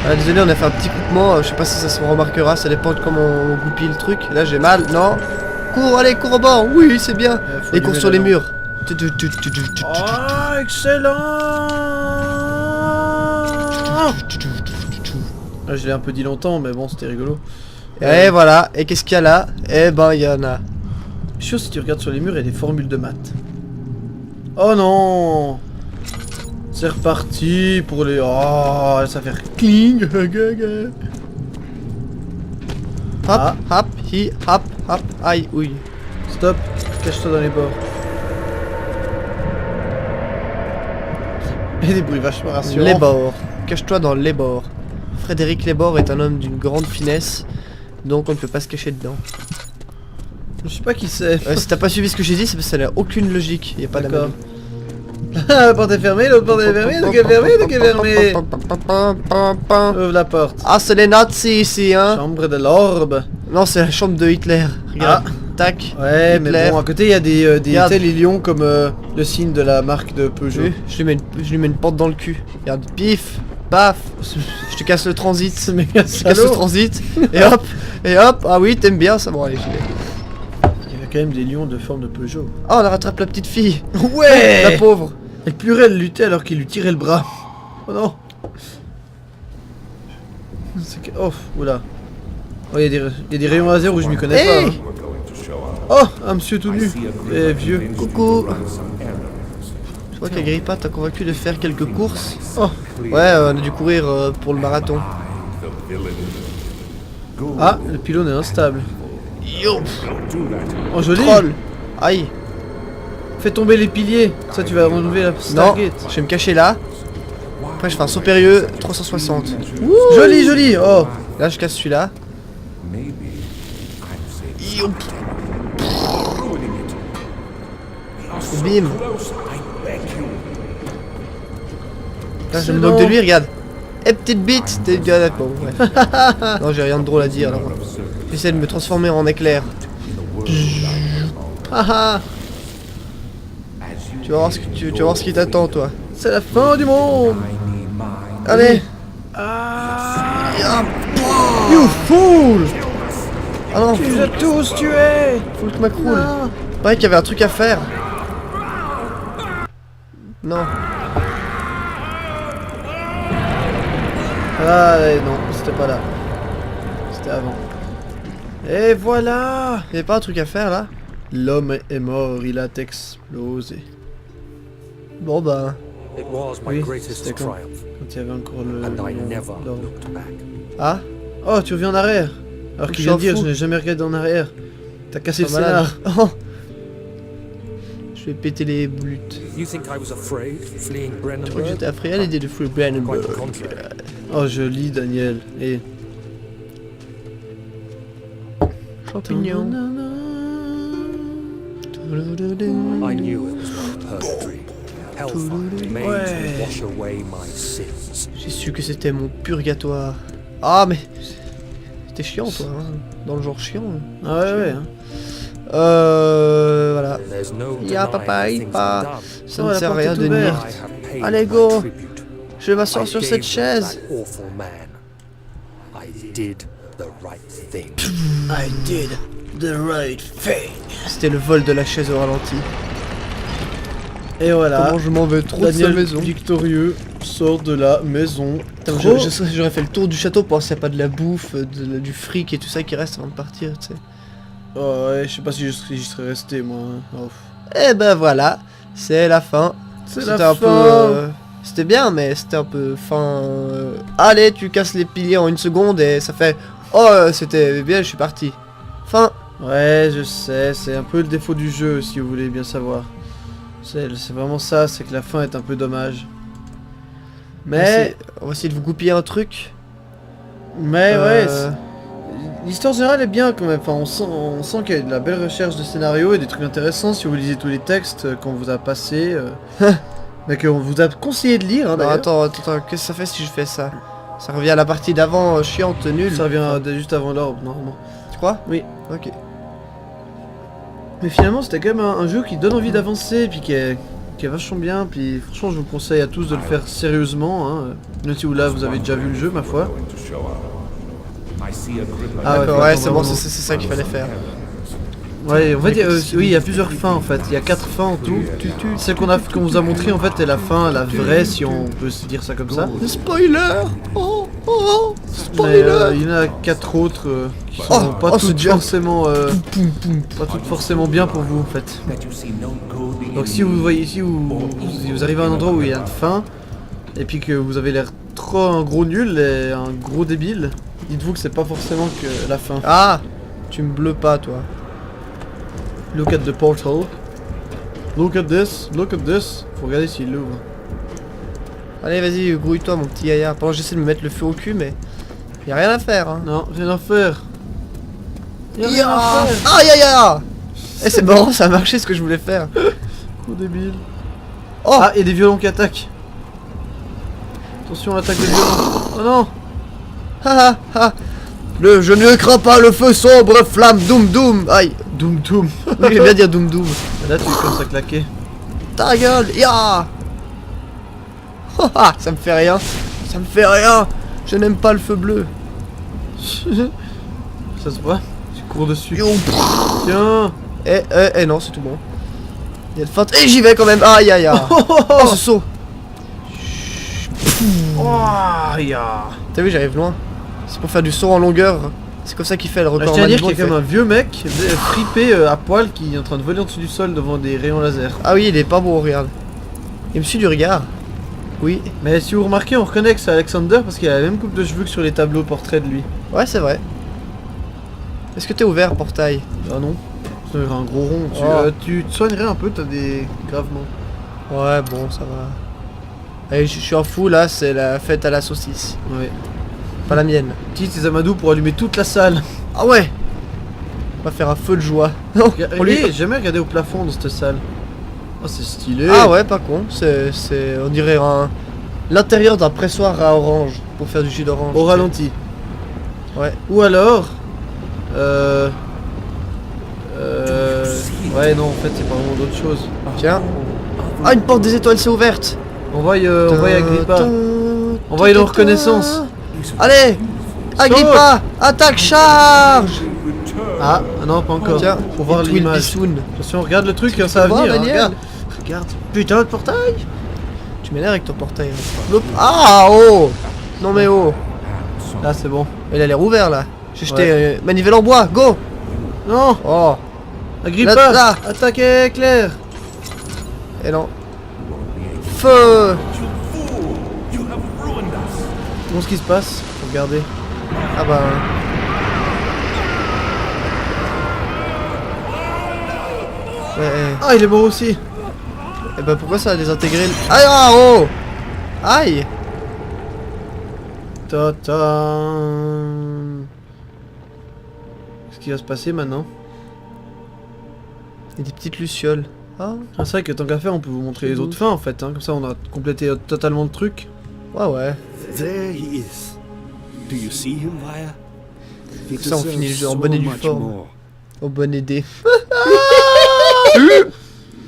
Ah, désolé, on a fait un petit coupement, je sais pas si ça se remarquera, ça dépend de comment on goupille le truc. Là j'ai mal, non. Cours, allez, cours au bord, oui, c'est bien. Et cours sur les murs. Oh, excellent. Ah, je l'ai un peu dit longtemps, mais bon, c'était rigolo. Et voilà, et qu'est-ce qu'il y a là? Eh ben, il y en a. Je suis sûr, si tu regardes sur les murs, il y a des formules de maths. Oh non! C'est reparti pour les... Oh, ça fait cling. Hop, hop, hop, hop, aïe, oui. Stop, cache-toi dans les bords. Et des bruits vachement rassurants. Les bords. Cache-toi dans les bords. Frédéric Lesbords est un homme d'une grande finesse, donc on ne peut pas se cacher dedans. Je sais pas qui c'est. Si t'as pas suivi ce que j'ai dit, c'est parce que ça n'a aucune logique. Il y a pas d'accord. La porte est fermée, l'autre porte est fermée, donc elle est fermée, donc elle est fermée. Ouvre la porte. Ah, c'est les nazis ici, hein. Chambre de l'orbe. Non, c'est la chambre de Hitler. Regarde. Ah. Tac. Ouais, Hitler. mais bon, à côté, il y a des tels lions comme le signe de la marque de Peugeot. Oui, je lui mets une porte dans le cul. Regarde, pif, paf. Je te casse le transit. C'est méga Je casse le transit. Et hop. Ah oui, t'aimes bien ça. Bon, allez, j'y vais. Il y a quand même des lions de forme de Peugeot. Oh, on rattrape la petite fille. Ouais. La pauvre. Elle pleurait, elle luttait alors qu'il lui tirait le bras. Oh non. Oh, oula. Oh, il y a des rayons laser où je m'y connais pas. Hein. Oh, un monsieur tout nu. Et vieux. Coucou. Je vois qu'Agrippa t'a convaincu de faire quelques courses. Oh. Ouais, on a dû courir pour le marathon. Ah, le pylône est instable. Yo. Oh, joli. Troll. Aïe. Fais tomber les piliers. Ça, tu vas renouveler la Non, Stargate. je vais me cacher là. Après, je fais un saut périlleux 360. Ouh. Joli, joli. Oh. Là, je casse celui-là. Yo. Bim. Là, je me moque de lui, regarde. Eh, petite bite. T'es bon, ouais. Non, j'ai rien de drôle à dire là. J'essaie de me transformer en éclair. Haha. Tu vas voir ce qui t'attend, toi. C'est la fin du monde. Allez. Ah. You fool. Ah non, Tu les as tous tués. faut que m'accroule. Pareil qu'il y avait un truc à faire. Non. Ah non, c'était pas là. C'était avant. Et voilà. Il y avait pas un truc à faire là? L'homme est mort, il a explosé. Bon bah. It was my Oui, greatest c'était quand triumph, il y avait encore le... and I never l'ordre. looked back. Ah? Oh, tu reviens en arrière. Alors qu'il Je vient de suis un dire, fou. je n'ai jamais regardé en arrière. T'as cassé le Pas malade. scénar. Oh. Je vais péter les blutes. You think I was afraid, fleeing Je crois que Brennenburg? j'étais affré à l'idée de fouler Brennenburg. Quite the contrary. Oh, joli, Daniel. Et... Champignon. I knew it was not a perfect dream. Hellfire made to wash away my sins. J'ai su que c'était mon purgatoire. Ah mais... C'était chiant toi, hein. Dans le genre chiant. Hein. Ah ouais, ouais. Hein. Voilà. There's no Ya denying papa, the il things pas. I've done. Ça Oh, ne la sert à porte rien est de ouverte. nier. I have paid Allez, my go. tribute. Je m'asseoir I sur gave cette to chaise. that awful man. I did the right thing. I did the right thing. C'était le vol de la chaise au ralenti. Et voilà. Comment je m'en vais trop de Daniel sa maison. victorieux sort de la maison. Putain, Trop- J'aurais fait le tour du château pour voir s'il n'y a pas de la bouffe, du fric et tout ça qui reste avant de partir, tu sais. Oh ouais, je sais pas si j'y serais resté moi. Oh. Et ben voilà, c'est la fin. C'est C'était la un fin. peu... C'était bien, mais c'était un peu fin... Allez, tu casses les piliers en une seconde et ça fait... Oh, c'était bien, je suis parti. Fin. Ouais, je sais, c'est un peu le défaut du jeu si vous voulez bien savoir. C'est vraiment ça, c'est que la fin est un peu dommage. Mais On va essayer de vous goupiller un truc. ouais, Euh, l'histoire générale est bien quand même. Enfin, on sent qu'il y a de la belle recherche de scénario et des trucs intéressants si vous lisez tous les textes qu'on vous a passés. Mais qu'on vous a conseillé de lire. Hein, Non, d'ailleurs. attends, qu'est-ce que ça fait si je fais ça? Ça revient à la partie d'avant, chiante, nulle. Ça revient juste avant l'orbe, normalement. Tu crois? Oui. Ok. Mais finalement, c'était quand même un jeu qui donne envie d'avancer, puis qui est qui est vachement bien, puis franchement je vous conseille à tous de le faire sérieusement, hein. Même si vous là vous avez déjà vu le jeu ma foi. Ah D'accord, faut ouais, attendre c'est bon, vraiment. c'est ça qu'il fallait faire. Ouais, en fait, oui, il y a plusieurs fins en fait, il y a 4 fins en tout. Celle qu'on vous a montré en fait est la fin, la vraie si on peut se dire ça comme ça. Spoiler. Oh, oh, Mais spoiler. il y en a 4 autres qui sont pas c'est toutes dur. forcément pas toutes forcément bien pour vous en fait. Donc si vous voyez si vous arrivez à un endroit où il y a une fin et puis que vous avez l'air trop un gros nul et un gros débile, dites-vous que c'est pas forcément que la fin. Ah, tu me bleues pas, toi. Look at the portal. Look at this. Look at this. Faut regarder s'il l'ouvre. Allez, vas-y, grouille-toi, mon petit gaillard. Pendant que j'essaie de me mettre le feu au cul, mais y a rien à faire, hein. Non, rien à faire. Y a rien à faire. Aïe aïe aïe. Eh, c'est marrant, ça a marché ce que je voulais faire. Gros débile. Oh. Ah, et des violons qui attaquent. Attention, l'attaque de violons. Oh non. Ha ha ha. Je ne crains pas le feu sombre, flamme, doum doum. Aïe. Doom doom. Oui, j'aime bien dire doum doum. Là, tu commences à claquer. Ta gueule, ya. Ça me fait rien. Ça me fait rien. Je n'aime pas le feu bleu. Ça se voit. Tu cours dessus. Yo. Tiens. Eh, non, c'est tout bon. Il y a de feinte. Et j'y vais quand même. Aïe aïe aïe. Oh, ce saut. Oh, ya. T'as vu, j'arrive loin. C'est pour faire du saut en longueur. C'est comme ça qu'il fait le Je record tiens à dire Mandibo, qu'il y a il quand même fait. un vieux mec fripé à poil qui est en train de voler au-dessus du sol devant des rayons laser. Ah oui, il est pas beau, regarde. Il me suit du regard. Oui. Mais si vous remarquez, on reconnaît que c'est Alexander parce qu'il a la même coupe de cheveux que sur les tableaux portraits de lui. Ouais, c'est vrai. Est-ce que t'es ouvert, portail? Ah non, c'est un gros rond. Oh. Tu te soignerais un peu, t'as des gravements. Ouais, bon, ça va. Allez, je suis en fou là, c'est la fête à la saucisse. Ouais. Pas la mienne. Utilise tes amadous pour allumer toute la salle. Ah ouais. On va faire un feu de joie. Non, on lui... J'ai jamais regardé au plafond dans cette salle. Oh, c'est stylé. Ah ouais, pas con. C'est, on dirait l'intérieur d'un pressoir à orange pour faire du jus d'orange. Au tu sais. ralenti. Ouais. Ou alors... Ouais, non, en fait, c'est pas vraiment d'autre chose. Tiens. Ah, une porte des étoiles s'est ouverte. Envoie Agrippa. Envoie le reconnaissance. Allez, Agrippa, attaque, charge. Ah, non, pas encore. Tiens, Faut voir it will be l'image. soon. Attention, regarde le truc, Tu ça va peux voir, venir. Daniel Regarde. Regarde. Putain, le portail. Tu m'énerves avec ton portail. Hein. Hop. Ah, oh. Non mais oh. Là, c'est bon. Il a l'air ouvert là. J'ai jeté Ouais. manivelle en bois, go. Non, Oh. Agrippa. Là. Attaque éclair. Et non. Feu. Bon, ce qui se passe. Faut regarder. Ah bah. Ouais. Ah, il est mort aussi. Et bah pourquoi ça a désintégré le... Aïe, ah, oh. Aïe. Ta-ta. Qu'est-ce qui va se passer maintenant? Il y a des petites lucioles. Ah. Ah, c'est vrai que tant qu'à faire, on peut vous montrer les autres fins en fait. Hein. Comme ça, on a complété totalement le truc. Ouais, ouais. There he is. Do you see him, Vaya? He Ça, on deserves finit le jeu en so bonne et due much forme. more. Au bon aidé.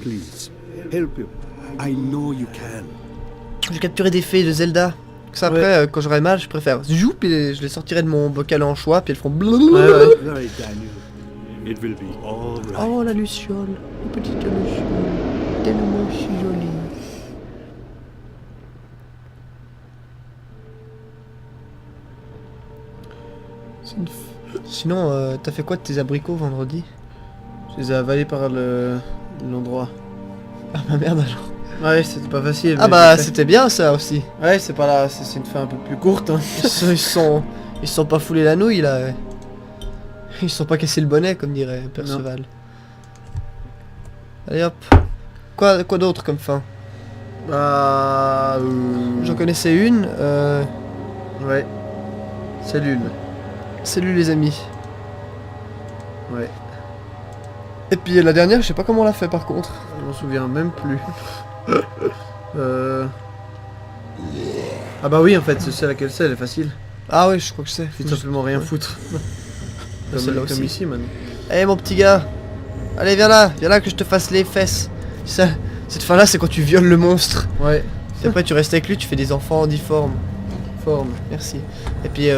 Please, help him. I know you can. J'ai capturé des fées de Zelda. Ça après, Ouais. quand j'aurai mal, je préfère zou, puis je les sortirai de mon bocal en choix, puis elles feront blablabla. Ouais, ouais. Right, Daniel. It will be all right. Oh la luciole, une petite luciole, tellement si jolie. C'est une Sinon, t'as fait quoi de tes abricots vendredi? Je les ai avalés par l'endroit. Ah bah merde alors. Ouais, c'était pas facile. Ah mais bah j'ai fait. c'était bien ça aussi. Ouais, c'est pas là, c'est une fin un peu plus courte. Hein. Ils se sont pas foulés la nouille là. Ils se sont pas cassé le bonnet comme dirait Perceval. Allez hop. Quoi d'autre comme fin? Bah... J'en connaissais une. Ouais. C'est l'une. Salut les amis. Ouais. Et puis la dernière, je sais pas comment on l'a fait par contre. Je m'en souviens même plus. Ah bah oui, en fait, c'est laquelle c'est, elle est facile. Ah ouais, je crois que c'est. Faut tout simplement rien foutre. Celle-là comme aussi. ici, man. Eh mon petit gars. Allez viens là que je te fasse les fesses. Cette fin là c'est quand tu violes le monstre. Ouais. Et après tu restes avec lui, tu fais des enfants difformes. Forme, merci. Et puis You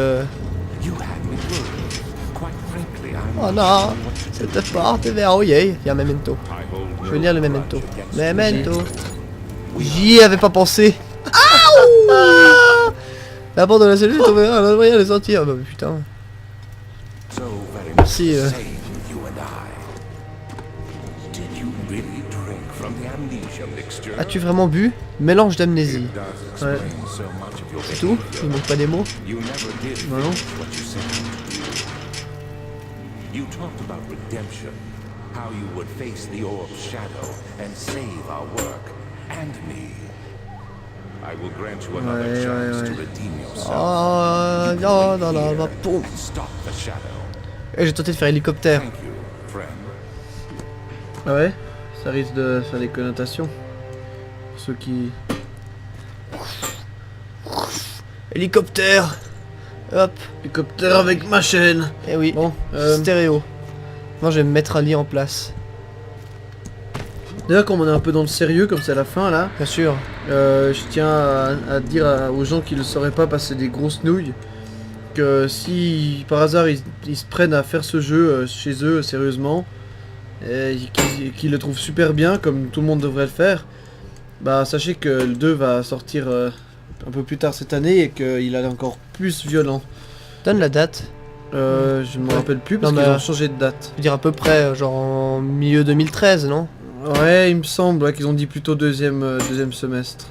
had me worried. Quite frankly, I'm oh not non, sure what to do. cette porte est verrouillée. Il y a un memento. I hold Je no veux lire le grudge memento. against Memento. J'y avais pas pensé. La porte de la cellule est tombée, on a moyen de sortir. Bah putain. so very much Merci, the same, you and I. Did you really drink from the amnesia mixture? As-tu vraiment bu? Mélange d'amnésie. It does Ouais. explain so much of your C'est tout? Il manque pas des mots? You never did Non, non. finish what you said. You talked about redemption, how you would face the orb's shadow and save our work and me. I will grant you another Ouais, chance ouais, to ouais. redeem yourself. Oh non, non, non, non, boum. And stop the shadow. Et j'ai tenté de faire hélicoptère. Thank you, friend. Ah ouais. Ça risque de faire des connotations. Pour ceux qui... Hélicoptère. Hop. Hélicoptère avec ma chaîne. Eh oui. Bon, Stéréo. Moi je vais me mettre un lit en place. déjà comme on est un peu dans le sérieux, comme c'est à la fin là, Bien sûr. je tiens à dire aux gens qui ne le sauraient pas passer des grosses nouilles, que si par hasard ils se prennent à faire ce jeu chez eux sérieusement, et qu'ils le trouvent super bien, comme tout le monde devrait le faire, bah sachez que le 2 va sortir un peu plus tard cette année et qu'il est encore plus violent. Donne la date. Je ne me rappelle plus parce Non, qu'ils mais- ont changé de date. Je veux dire à peu près, genre en milieu 2013, non? Ouais, il me semble ouais, qu'ils ont dit plutôt deuxième semestre.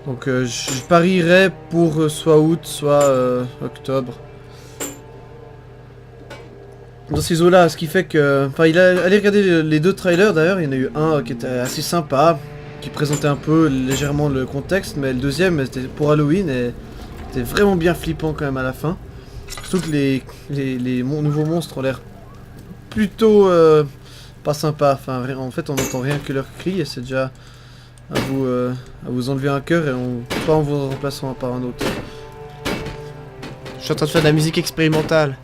Donc je parierais pour soit août, soit octobre. Dans ces eaux-là, ce qui fait que... Enfin, allez regarder les deux trailers d'ailleurs, il y en a eu un qui était assez sympa, qui présentait un peu légèrement le contexte, mais le deuxième c'était pour Halloween et c'était vraiment bien flippant quand même à la fin. Surtout que les nouveaux monstres ont l'air plutôt pas sympas. Enfin, en fait, on n'entend rien que leurs cris et c'est déjà à vous enlever un cœur et pas en vous remplaçant par un autre. Je suis en train de faire de la musique expérimentale.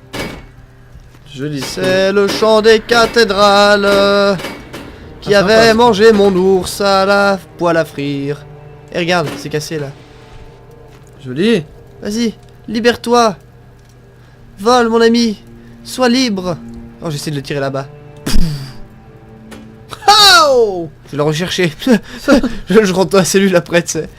Joli. C'est le chant des cathédrales qui Ah, avait sympa. mangé mon ours à la poêle à frire. Et regarde, c'est cassé là. Joli. Vas-y, libère-toi. Vole mon ami. Sois libre. Oh, j'essaie de le tirer là-bas. Oh, je vais le rechercher. je rentre dans la cellule après, tu sais.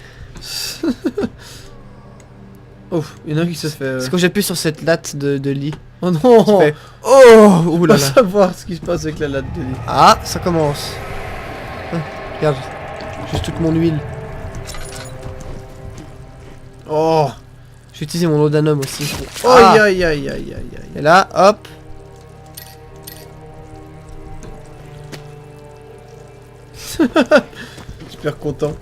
Oh, il y en a un qui se fait... C'est quand j'appuie sur cette latte de lit. Oh non. Tu fais, oh, On oulala. va savoir ce qui se passe avec la latte de lit. Ah, ça commence. Ah, regarde, juste toute mon huile. Oh. Je vais utiliser mon laudanum aussi. Aïe Ah, aïe aïe aïe aïe aïe. et là, hop. Super content.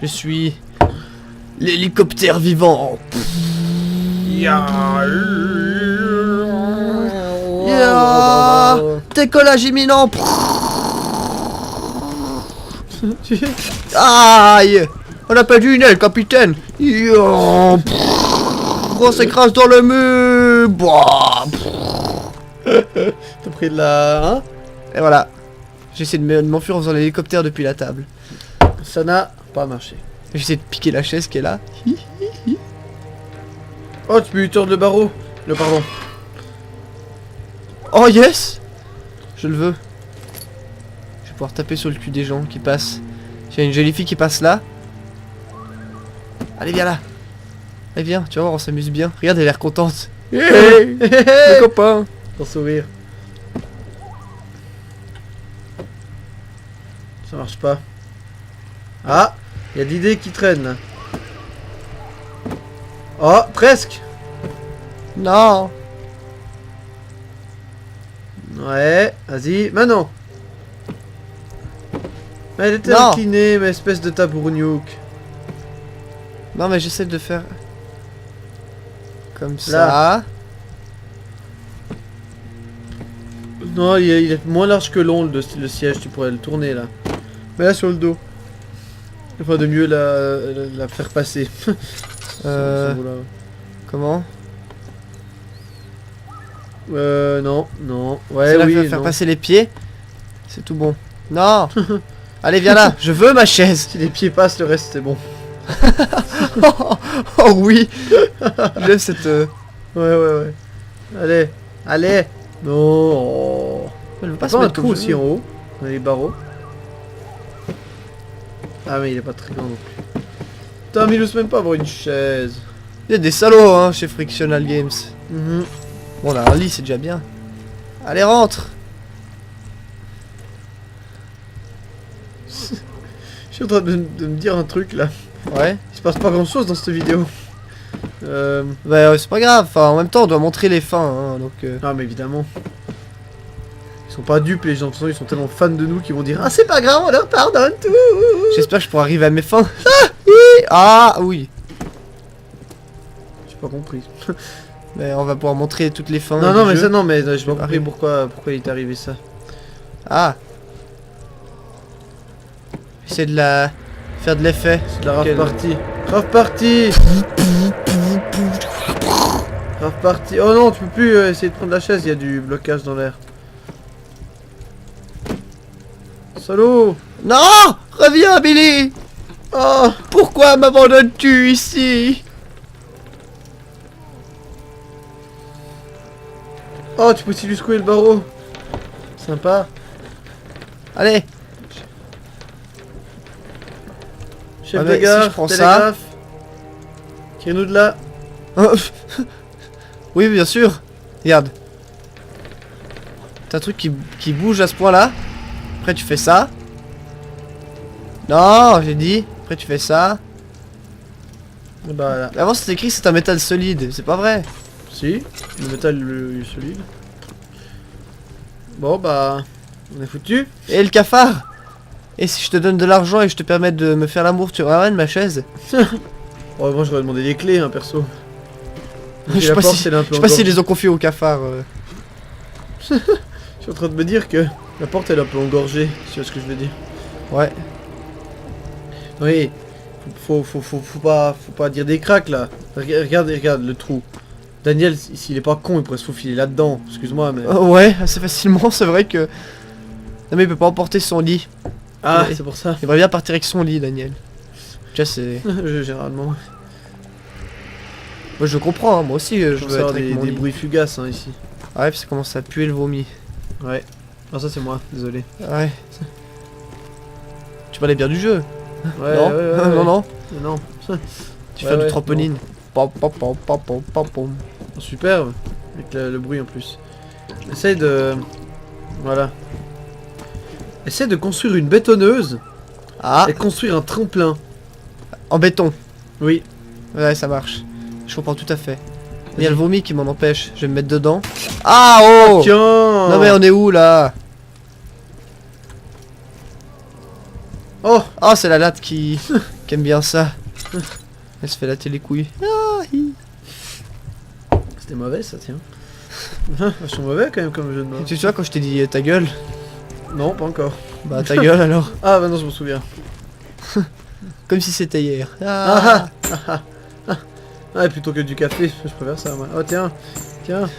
Je suis l'hélicoptère vivant. Yeah. Décollage imminent. Aïe. On n'a pas du aile, capitaine. Yeah. On s'écrase dans le mur. Bah. T'as pris de la... Hein? Et voilà. J'essaie de m'enfuir en faisant l'hélicoptère depuis la table. Ça n'a pas marché. J'essaie de piquer la chaise qui est là. Oh, tu peux lui tordre le barreau. Le pardon. Oh yes. Je le veux. Je vais pouvoir taper sur le cul des gens qui passent. Il y a une jolie fille qui passe là. Allez, viens là. Allez, viens, tu vas voir, on s'amuse bien. Regarde, elle a l'air contente. Hey, mes copains. Ton sourire. Ça marche pas. Ah, il y a d'idées qui traînent là. Oh, presque. Non. Ouais, vas-y, maintenant. Elle était Non. inclinée, mais espèce de tabourgnouk. Non, mais j'essaie de faire... Comme ça. Non, il est moins large que long le siège, tu pourrais le tourner là. Mais là sur le dos. Enfin de mieux la faire passer. Ce bout-là. Comment? Non, non. Ouais, C'est là oui, faire non. passer les pieds. C'est tout bon. Non. Allez, viens là. Je veux ma chaise. Si les pieds passent, le reste c'est bon. Oh oui. J'aime cette... Ouais. Allez, allez. Non. Oh. Elle veut Pas pas se un mettre trou comme aussi je en veux. haut. On a les barreaux. Ah mais il est pas très grand non plus. Putain mais il ose même pas avoir une chaise. Il y a des salauds hein, chez Frictional Games. Mhm. Bon, on a un lit, c'est déjà bien. Allez, rentre. Je suis en train de me dire un truc là. Ouais. Il se passe pas grand chose dans cette vidéo. Bah c'est pas grave, enfin en même temps on doit montrer les fins hein, donc Ah mais évidemment. Ils sont pas dupes les gens, de toute façon ils sont tellement fans de nous qu'ils vont dire ah c'est pas grave on leur pardonne tout. j'espère que je pourrai arriver à mes fins. Ah oui. J'ai pas compris. Mais on va pouvoir montrer toutes les fins. Non du non mais jeu. ça non mais j'ai pas compris Arrive. pourquoi il est arrivé ça. Ah. C'est de la... faire de l'effet. C'est de la rave Quel- party. Rave party. Rave party. Oh non tu peux plus essayer de prendre la chaise, il y a du blocage dans l'air. Salaud. Non. Reviens Billy. Oh. Pourquoi m'abandonnes-tu ici? Oh tu peux aussi lui secouer le barreau. Sympa. Allez. Chef Ouais, de mais si gare, je prends ça- télégraphe. Tire-nous de là. Oui bien sûr. Regarde. T'as un truc qui bouge à ce point là. Après tu fais ça. Non j'ai dit. Après tu fais ça. Bah là. Avant c'était écrit c'est un métal solide. C'est pas vrai. Si, le métal il est solide. Bon bah, on est foutu. Et le cafard. Et si je te donne de l'argent et je te permets de me faire l'amour, tu ramènes ma chaise? Oh, moi j'aurais demandé les clés, hein, perso. Je sais la pas porte, si, elle est un je peu sais pas s'ils engorgée. les ont confiés au cafard. Je suis en train de me dire que la porte elle est un peu engorgée, si tu vois ce que je veux dire. Ouais. Oui, faut pas dire des cracks là. Regarde le trou. Daniel, s'il est pas con, il pourrait se faufiler là-dedans. Excuse-moi, mais. Ouais, assez facilement, c'est vrai que... Non mais il peut pas emporter son lit. Ah, ouais. c'est pour ça. Il aimerait bien partir avec son lit, Daniel. Déjà c'est... Généralement. Moi je comprends, hein, moi aussi je Je veux être des, avec mon des lit. bruits fugaces hein, ici. Ouais, ça commence à puer le vomi. Ouais. Ah, ça c'est moi, désolé. Ouais. Tu parlais bien du jeu. Ouais, non, ouais. non, non. Non. Tu Ouais, fais du ouais, trampoline. Pom, pom, pom, pom, pom, pom, pom. Superbe. Avec le bruit en plus. Essaye de... Voilà. Essaye de construire une bétonneuse Ah, et construire un tremplin. en béton. Oui. Ouais, ça marche. Je comprends tout à fait. Il y a le vomi qui m'en empêche. Je vais me mettre dedans. Ah oh. Tiens. Non mais on est où là? Oh. Oh c'est la latte qui aime bien ça. Elle se fait latter les couilles. Ah, hi. C'était mauvais ça, tiens. Vachement mauvais quand même comme jeu de mots. Tu vois quand je t'ai dit ta gueule? Non, pas encore. Bah ta gueule alors. Ah bah non, je me souviens. Comme si c'était hier. Ah. Ah, plutôt que du café, je préfère ça moi. Oh tiens. Tiens.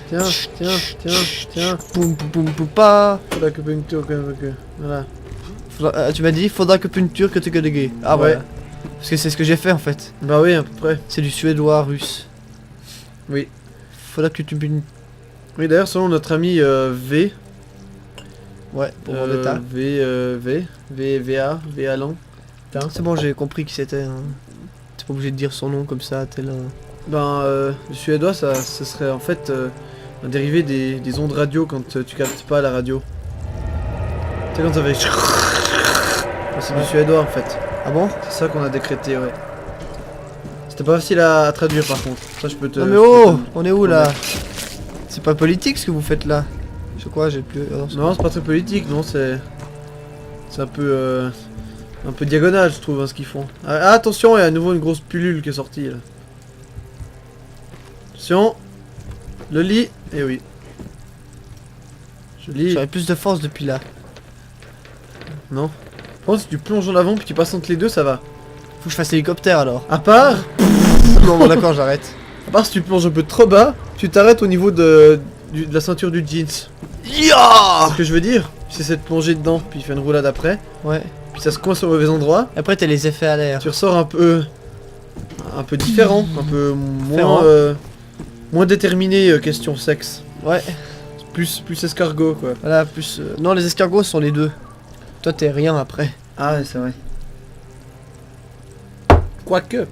Poum poum poum poum pas. Faudra que puncture que... Voilà. Tu m'as dit faudra que punture que tu que de gay. Ah Ouais. ouais. Parce que c'est ce que j'ai fait en fait. Bah oui, à peu près. C'est du suédois russe. Oui. Faudra que tu puntes. Oui, d'ailleurs, selon notre ami V... Ouais, pour Vendetta. V Alan. C'est bon, j'ai compris qui c'était. Hein. T'es pas obligé de dire son nom comme ça, tel un... Ben, le suédois, ça serait en fait un dérivé des ondes radio quand tu captes pas la radio. Tu sais quand ça fait... C'est du suédois en fait. Ah bon? C'est ça qu'on a décrété, ouais. C'était pas facile à traduire par contre. Ça je peux te... Non mais je peux oh! te- On est où là? C'est pas politique ce que vous faites là? C'est quoi? J'ai plus... Ah, non, c'est- Non, c'est pas très politique, non, c'est... C'est un peu diagonal, je trouve, hein, ce qu'ils font. Ah, attention, il y a à nouveau une grosse pullule qui est sortie, là. Attention. Le lit. Eh oui. Je lis. J'aurais plus de force depuis là. Non. Par contre, si tu plonges en avant puis tu passes entre les deux, ça va. Faut que je fasse l'hélicoptère alors. À part... Non bon d'accord, j'arrête. À part si tu plonges un peu trop bas, tu t'arrêtes au niveau de la ceinture du jeans. Ya! Ce que je veux dire, Puis c'est de plonger dedans, puis il fait une roulade après. Ouais. Puis ça se coince au mauvais endroit. Après t'as les effets à l'air. Tu ressors un peu différent, un peu Différent. moins déterminé question sexe. Ouais. Plus escargot quoi. Voilà, plus... Non, les escargots sont les deux. Toi t'es rien après. Ah ouais, c'est vrai. Quoique.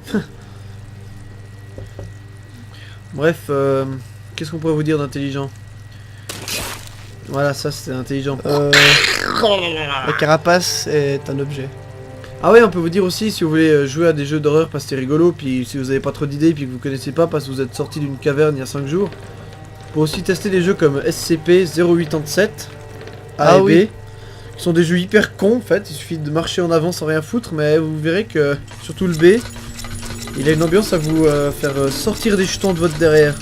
Bref, qu'est-ce qu'on pourrait vous dire d'intelligent? Voilà, ça c'était intelligent. La carapace est un objet. Ah ouais, on peut vous dire aussi, si vous voulez jouer à des jeux d'horreur parce que c'est rigolo, puis si vous avez pas trop d'idées, puis que vous connaissez pas parce que vous êtes sorti d'une caverne il y a 5 jours, vous pouvez aussi tester des jeux comme SCP-087, A Ah et B, oui. qui sont des jeux hyper cons en fait, il suffit de marcher en avant sans rien foutre, mais vous verrez que, surtout le B, il a une ambiance à vous faire sortir des jetons de votre derrière.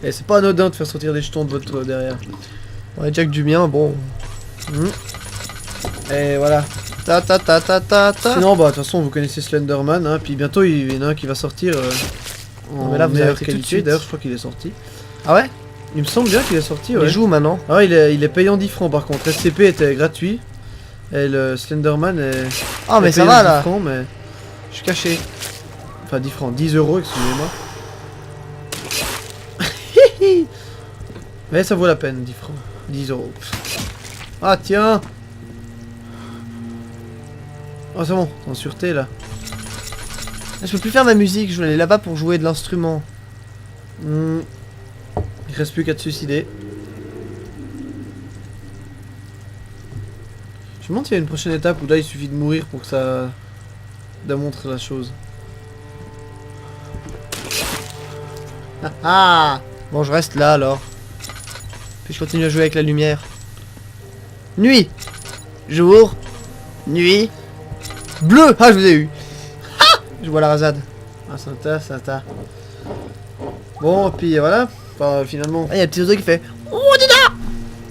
Et c'est pas anodin de faire sortir des jetons de votre derrière. Ouais, Jack du mien, bon. Et voilà. Ta ta ta ta ta ta. Sinon, bah de toute façon, vous connaissez Slenderman, hein, puis bientôt il y en a un qui va sortir en Mais là, vous meilleure arrêtez tout de qualité. suite. D'ailleurs, je crois qu'il est sorti. Ah ouais? Il me semble bien qu'il est sorti, ouais. Il joue maintenant. Ah, il est payant 10 francs par contre. SCP était gratuit. Et le Slenderman est. Ah mais est ça payant va 10 là. francs, mais. Je suis caché. Enfin, 10 francs, 10 euros, excusez-moi. Mais ça vaut la peine, 10 francs. 10 euros. Ah, tiens! Oh, c'est bon, t'es en sûreté là. Je peux plus faire ma musique, je voulais aller là-bas pour jouer de l'instrument. Il reste plus qu'à te suicider. Je me demande s'il y a une prochaine étape où là il suffit de mourir pour que ça démontre la chose. Ah. Bon, je reste là alors. Puis je continue à jouer avec la lumière. Nuit. Jour. Nuit. Bleu. Ah, je vous ai eu. Ah, je vois la rasade. Ah, sympa. Bon, et puis voilà. Enfin, finalement, Ah, il y a le petit oiseau qui fait.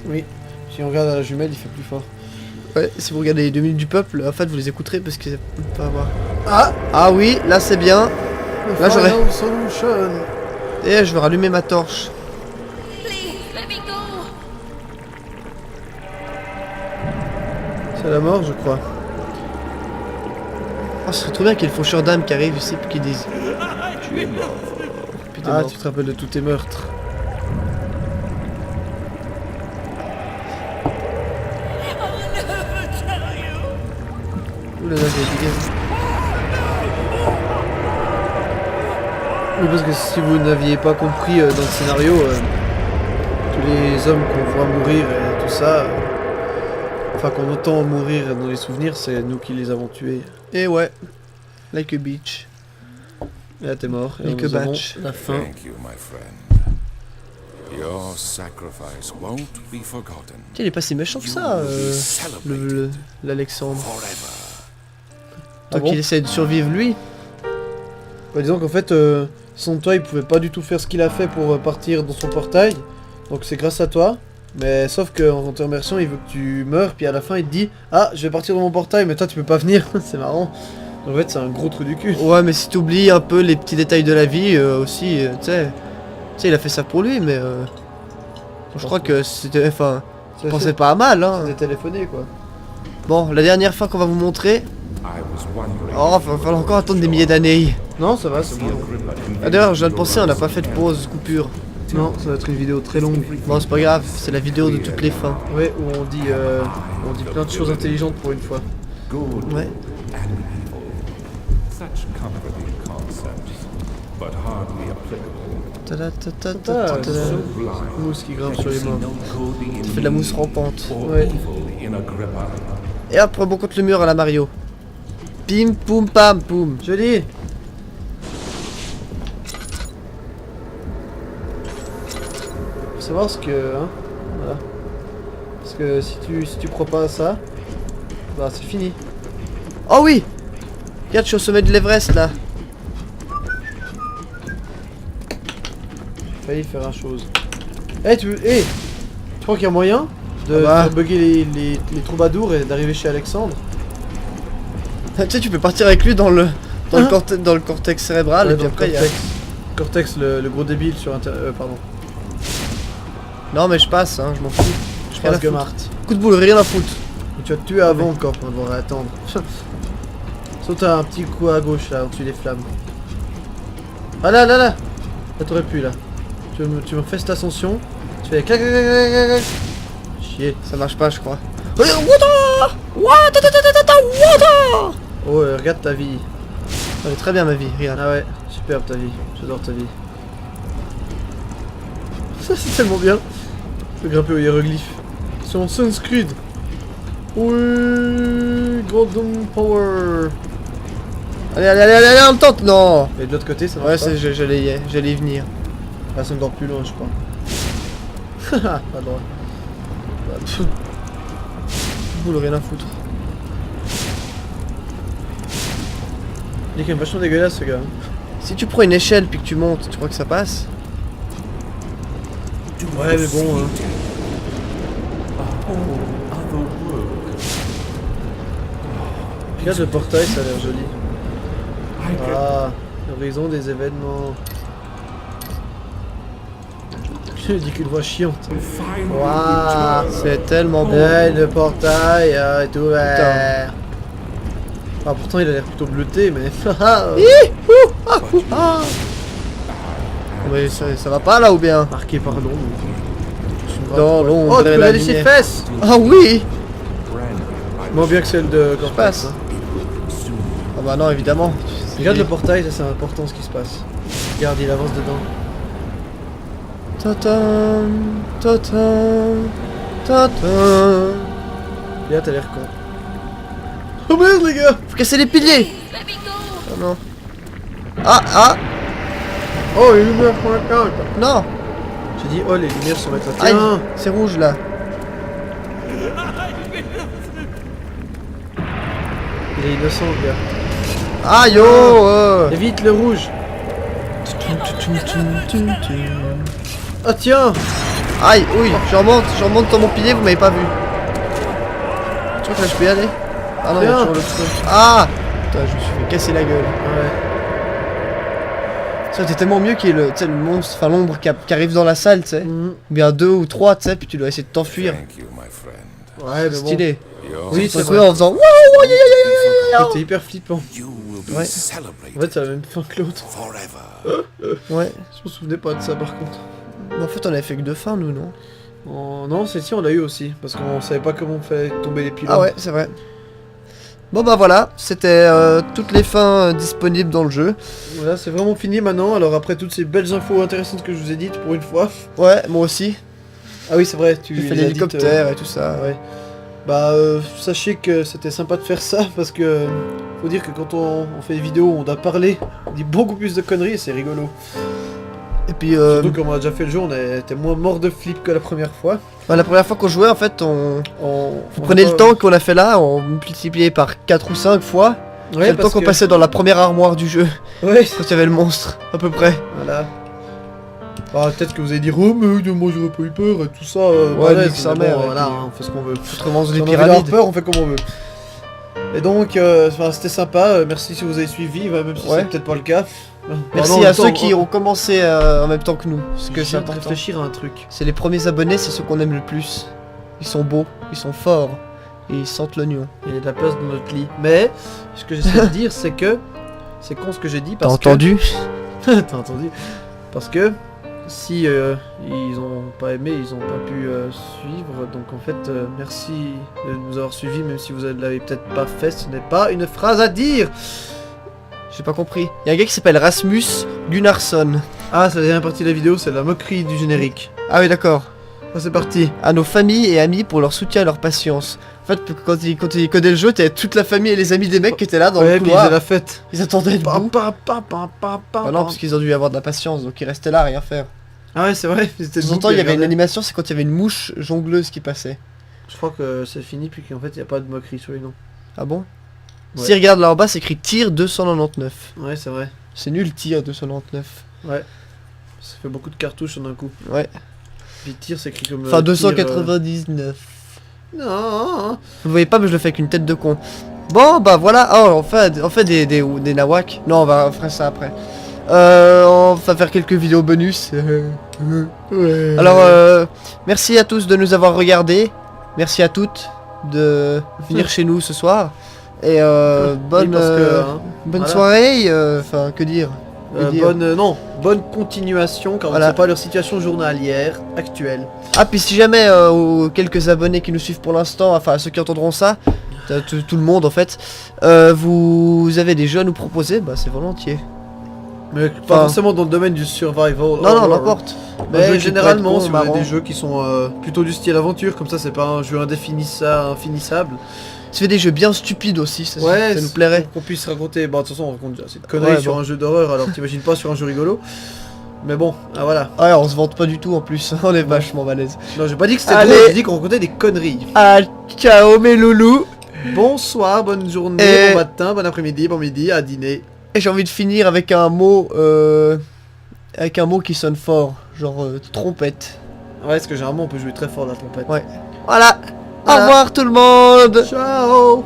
oui. Si on regarde à la jumelle, il fait plus fort. Ouais, si vous regardez les 2 minutes du peuple, en fait vous les écouterez parce que ça peut pas avoir. Ah! Ah oui, là c'est bien. Là, j'aurais- Final Solution. Et je vais rallumer ma torche. Please, let me go. C'est la mort, je crois. Oh, ce serait trop bien qu'il y ait le faucheur d'âme qui arrive ici puis qu'il dise. Tu es mort. Puis t'es Ah, mort. tu te rappelles de tous tes meurtres. Ouh là là, j'ai oublié. Oui, parce que si vous n'aviez pas compris dans le scénario, tous les hommes qu'on voit mourir et tout ça, enfin qu'on entend mourir dans les souvenirs, c'est nous qui les avons tués. Et ouais. Like a beach. Et là t'es mort. Et Like nous a avons batch. la fin. Thank you, my friend. Your sacrifice won't be forgotten. Tiens, il est pas si méchant que ça, Celebrated l'Alexandre. forever. Ah Tant bon qu'il essaie de survivre lui. Bah, disons qu'en fait, sans toi, il pouvait pas du tout faire ce qu'il a fait pour partir dans son portail. Donc c'est grâce à toi. Mais sauf qu'en te remerciant, il veut que tu meurs. Puis à la fin, il te dit: ah, je vais partir dans mon portail, mais toi, tu peux pas venir. C'est marrant. En fait, c'est un gros trou du cul. Ouais, mais si t'oublies un peu les petits détails de la vie aussi, tu sais, il a fait ça pour lui, mais je crois que c'était, enfin, je pensais pas à mal, hein. C'était téléphoné, quoi. Bon, la dernière fin qu'on va vous montrer, I was wondering. oh, va falloir encore attendre des milliers d'années. Non, ça va, c'est bon. Ah, d'ailleurs, je viens de penser, on n'a pas fait de pause, coupure. Non, ça va être une vidéo très longue. Bon, c'est pas grave, c'est la vidéo de toutes les fins. Ouais, où on dit plein de choses intelligentes pour une fois. Good Ouais. and evil. Such comforting concepts, but hardly applicable. Tada, tada, Ah, tada, tada. Blind. Mousse qui grimpe sur les mains. No coding in Ça fait de la mousse rampante. or Ouais. evil in Agrippa. Et hop, rebond contre le mur à la Mario. Pim, poum, pam, poum. Joli. Faut savoir ce que... Hein, voilà. Parce que si tu crois pas à ça, bah c'est fini. Oh oui! Regarde, je suis au sommet de l'Everest là. J'ai failli faire un chose. Tu crois qu'il y a moyen de Ah bah. faire bugger les troubadours et d'arriver chez Alexandre? Tu sais, tu peux partir avec lui dans le Hein dans le cortex cérébral Ouais, et puis dans après il y a... Cortex, le gros débile sur pardon. Non mais je passe, hein, je m'en fous. Je Rien à Phrase Gemart. Coup de boule, rien à foutre. Et tu vas te tuer avant encore pour devoir attendre. Saute un petit coup à gauche là, au-dessus des flammes. Ah là. Là t'aurais pu là. Tu me fais cette ascension. Tu fais clac clac clac clac clac. Chier. Ça marche pas, je crois. Regarde, water! Water! Oh, regarde ta vie. Elle est très bien ma vie, regarde. Ah ouais, superbe ta vie. J'adore ta vie. Ça c'est tellement bien. Je vais grimper au hiéroglyphe. Sur Sunscreed. Oui, Golden Power. Allez, on le tente. Non. Et de l'autre côté, ça Ouais, marche pas. j'allais y venir. Ah, c'est encore plus loin, je crois. Pas droit. Boule, rien à foutre. Il est quand même vachement dégueulasse ce gars. Si tu prends une échelle puis que tu montes, tu crois que ça passe? Ouais, mais bon. Regarde le portail, ça a l'air joli. Ah, l'horizon des événements. Je dis qu'une voix chiante. Waouh, c'est tellement beau. Ouais, le portail est ouvert. Ah, pourtant il a l'air plutôt bleuté, mais. Mais ça va pas là ou bien? Marqué par l'ombre. Dans l'ombre. Oh, tu et peux la aller ses lumière. fesses! Ah oui. Moins bien que celle de Je passe. Ah bah non, évidemment. Regarde le portail, ça c'est important ce qui se passe. Regarde, il avance dedans. Tatam, tatam, tatam. Et là, t'as l'air con. Oh merde, les gars! Faut casser les piliers. Please, let me go. Oh non. Ah. Oh, les lumières sont là. Non. J'ai dit, oh, les lumières sont là. Aïe, Tiens! c'est rouge là. Il est innocent, le gars. Aïe oh. Évite le rouge! Ah, tiens! Aïe, oui, je remonte dans mon pilier, vous m'avez pas vu. Tu crois que là je peux y aller? Ah non, il y a Tiens. toujours le truc. Ah. Putain, je me suis fait casser la gueule. Ouais. Ça, c'était tellement mieux qu'il y ait le, tu sais, le monstre, enfin l'ombre qui arrive dans la salle, tu sais. Mhm. Ou bien 2 ou 3, tu sais, puis tu dois essayer de t'enfuir. Thank you, my friend. Ouais, mais bon. Stylé. You're- Oui, C'est c'est vrai. vrai. En faisant C'était hyper flippant. You will be Ouais. celebrated En fait, c'est la même fin que l'autre. forever. Ouais. Je me souvenais pas de ça par contre. Mais en fait, on avait fait que 2 fins, nous, non? Non, celle-ci on l'a eu aussi. Parce qu'on savait pas comment on fait tomber les pylônes. Ah ouais, c'est vrai. Bon bah voilà, c'était toutes les fins disponibles dans le jeu. Voilà, c'est vraiment fini maintenant. Alors, après toutes ces belles infos intéressantes que je vous ai dites pour une fois. Ouais, moi aussi. Ah oui, c'est vrai, tu J'ai fait les as l'hélicoptère dites, et tout ça. ouais. Bah, sachez que c'était sympa de faire ça parce que faut dire que quand on fait des vidéos, on doit parler, on dit beaucoup plus de conneries et c'est rigolo. Et puis, Surtout comme on a déjà fait le jeu, on était moins mort de flip que la première fois. bah, la première fois qu'on jouait, en fait, on On prenait a le pas- temps qu'on a fait là, on multipliait par 4 ou 5 fois. Ouais, C'est le temps parce qu'on que- passait dans la première armoire du jeu, Ouais, quand il y avait le monstre, à peu près. voilà. Ah, peut-être que vous allez dire, oh, mais moi j'aurais pas eu peur et tout ça. Ouais, nique sa mais mère, bon, et voilà, puis- hein, on fait ce qu'on veut. Autrement, Si des on a envie d'avoir pyramides. peur, on fait comme on veut. Et donc, c'était sympa. Merci si vous avez suivi, même si Ouais. c'est peut-être pas le cas. Merci Pardon, à en ceux même qui temps, ont commencé en même temps que nous, parce que je c'est viens de important. réfléchir à un truc. C'est les premiers abonnés, c'est ceux qu'on aime le plus. Ils sont beaux, ils sont forts, et ils sentent l'oignon. Il y a de la place dans notre lit. Mais, ce que j'essaie de dire, c'est que. C'est con ce que j'ai dit T'as parce que. entendu? T'as entendu? Parce que. Si ils ont pas aimé, ils ont pas pu suivre. Donc en fait, merci de nous avoir suivis, même si vous l'avez peut-être pas fait. Ce n'est pas une phrase à dire. J'ai pas compris. Il y a un gars qui s'appelle Rasmus Gunnarsson. Ah, c'est la dernière partie de la vidéo, c'est la moquerie du générique. Ah oui, d'accord. Ah, c'est parti. À nos familles et amis pour leur soutien et leur patience. En fait, quand ils codaient le jeu, t'avais toute la famille et les amis des mecs qui étaient là dans Ouais, le puis ils couloir. faisaient la fête. Ils attendaient debout. Ah non, parce qu'ils ont dû avoir de la patience, donc ils restaient là à rien faire. Ah ouais, c'est vrai. De temps en temps, il y avait une animation, c'est quand il y avait une mouche jongleuse qui passait. Je crois que c'est fini, puis qu'en fait, il n'y a pas de moquerie sur les noms. Ah bon? Ouais. Si regarde là en bas, c'est écrit tir 299. Ouais, c'est vrai. C'est nul, tir 299. Ouais. Ça fait beaucoup de cartouches en un coup. Ouais. Puis tir, c'est écrit comme. Enfin, tir, 299. Non. Vous le voyez pas, mais je le fais avec une tête de con. Bon, bah voilà. Oh, on fait des nawaks. Non, on fera ça après. On va faire quelques vidéos bonus. Alors, merci à tous de nous avoir regardés. Merci à toutes de venir chez nous ce soir. Et bonne, parce que, hein, bonne voilà. soirée. Enfin, que dire, bonne continuation car on Voilà. ne sait pas leur situation journalière actuelle. Ah, puis si jamais aux quelques abonnés qui nous suivent pour l'instant, enfin ceux qui entendront ça, tout le monde en fait, vous avez des jeux à nous proposer, bah c'est volontiers. Mais pas forcément dans le domaine du survival. Non, horror. n'importe. Un jeu Mais qui généralement, peut être si bon, vous avez marrant. des jeux qui sont plutôt du style aventure, comme ça, c'est pas un jeu infinissable. Tu fais des jeux bien stupides aussi, ça Ouais, nous plairait. Pour qu'on puisse raconter. Bah, de toute façon, on raconte déjà assez de conneries Ouais, sur bon. un jeu d'horreur, alors t'imagines pas sur un jeu rigolo. Mais bon, ah voilà. Ouais, on se vante pas du tout en plus, on est vachement balèze. Non, j'ai pas dit que c'était Allez. drôle, j'ai dit qu'on racontait des conneries. Ah, ciao mes loulous. Bonsoir, bonne journée, Et- bon matin, bon après-midi, bon midi, à dîner. Et j'ai envie de finir avec un mot, qui sonne fort, genre trompette. Ouais, parce que généralement, on peut jouer très fort la trompette. Ouais. Voilà. Au Voilà. revoir tout le monde. Ciao.